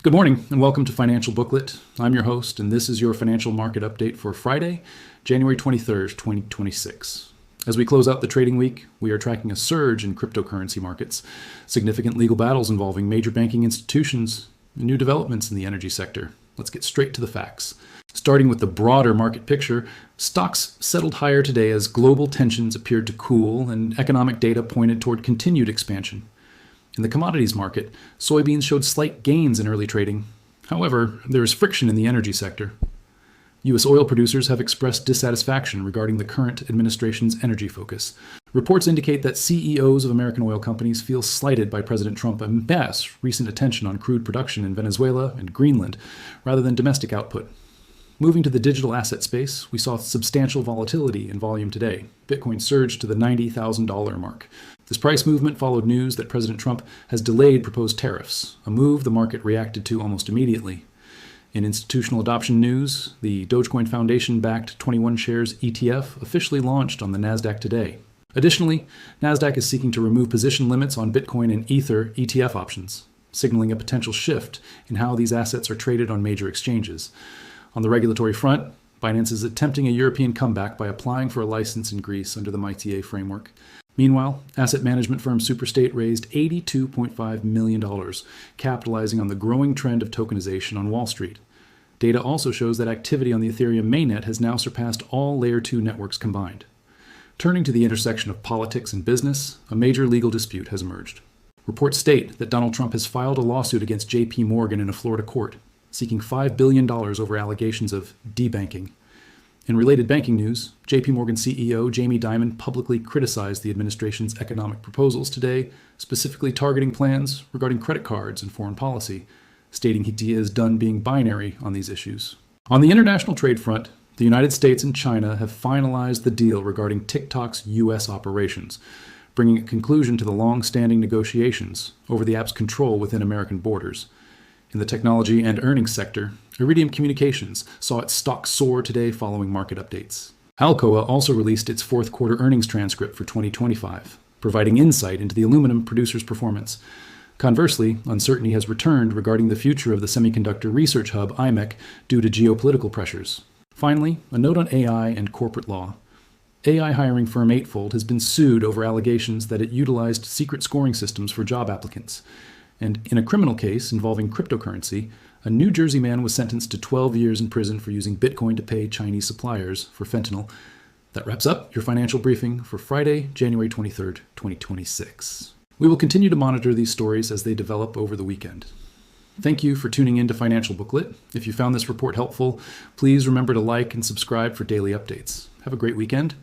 Good morning and welcome to Financial Booklet. I'm your host and this is your financial market update for Friday, January 23rd, 2026. As we close out the trading week, we are tracking a surge in cryptocurrency markets, significant legal battles involving major banking institutions, and new developments in the energy sector. Let's get straight to the facts. Starting with the broader market picture, stocks settled higher today as global tensions appeared to cool and economic data pointed toward continued expansion. In the commodities market, soybeans showed slight gains in early trading. However, there is friction in the energy sector. U.S. oil producers have expressed dissatisfaction regarding the current administration's energy focus. Reports indicate that CEOs of American oil companies feel slighted by President Trump and amass recent attention on crude production in Venezuela and Greenland rather than domestic output. Moving to the digital asset space, we saw substantial volatility in volume today. Bitcoin surged to the $90,000 mark. This price movement followed news that President Trump has delayed proposed tariffs, a move the market reacted to almost immediately. In institutional adoption news, the Dogecoin Foundation-backed 21 shares ETF officially launched on the Nasdaq today. Additionally, Nasdaq is seeking to remove position limits on Bitcoin and Ether ETF options, signaling a potential shift in how these assets are traded on major exchanges. On the regulatory front, Binance is attempting a European comeback by applying for a license in Greece under the MiTA framework. Meanwhile, asset management firm Superstate raised $82.5 million, capitalizing on the growing trend of tokenization on Wall Street. Data also shows that activity on the Ethereum mainnet has now surpassed all Layer 2 networks combined. Turning to the intersection of politics and business, a major legal dispute has emerged. Reports state that Donald Trump has filed a lawsuit against JPMorgan in a Florida court, seeking $5 billion over allegations of debanking. In related banking news, JPMorgan CEO Jamie Dimon publicly criticized the administration's economic proposals today, specifically targeting plans regarding credit cards and foreign policy, stating he is done being binary on these issues. On the international trade front, the United States and China have finalized the deal regarding TikTok's U.S. operations, bringing a conclusion to the long-standing negotiations over the app's control within American borders. In the technology and earnings sector, Iridium Communications saw its stock soar today following market updates. Alcoa also released its fourth quarter earnings transcript for 2025, providing insight into the aluminum producer's performance. Conversely, uncertainty has returned regarding the future of the semiconductor research hub IMEC due to geopolitical pressures. Finally, a note on AI and corporate law. AI hiring firm Eightfold has been sued over allegations that it utilized secret scoring systems for job applicants. And in a criminal case involving cryptocurrency, a New Jersey man was sentenced to 12 years in prison for using Bitcoin to pay Chinese suppliers for fentanyl. That wraps up your financial briefing for Friday, January 23rd, 2026. We will continue to monitor these stories as they develop over the weekend. Thank you for tuning in to Financial Booklet. If you found this report helpful, please remember to like and subscribe for daily updates. Have a great weekend.